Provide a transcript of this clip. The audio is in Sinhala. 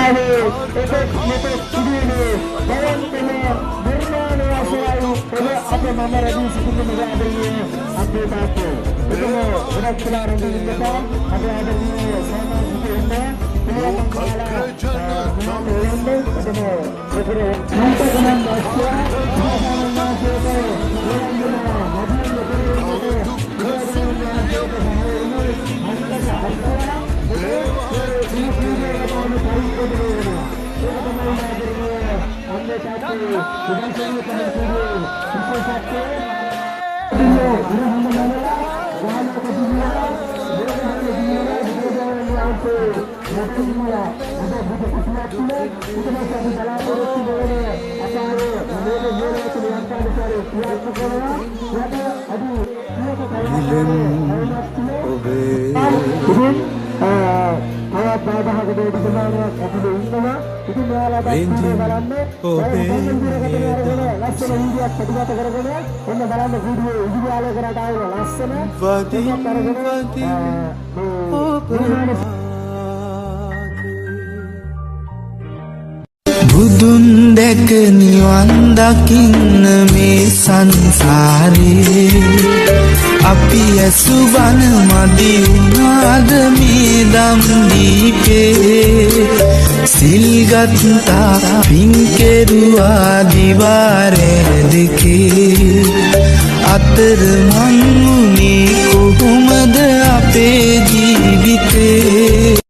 ලංකාවේ එකෙක් මෙතෙක් සිදුවුණේ බවන්තම නිර්මාණ වාසයයි ඔබ අපේ මම රැඳී සිටින මේ ආදරණීය අපේ තාත්තෝ එතන ගොඩක් වෙලා රැඳී ඉන්නවා අපේ ආදරණීය සමාජික ඉන්න බුදුන් දැක නිවන් දකින්න මේ සංසාරේ අපි ඇසුබන මදි වුණාද මේ දම් දීපේ සිල් ගත්තා පින් කෙරුවා දිවාරේ දෙකේ අතර මං උනේ කොහොමද අපේ ජීවිතේ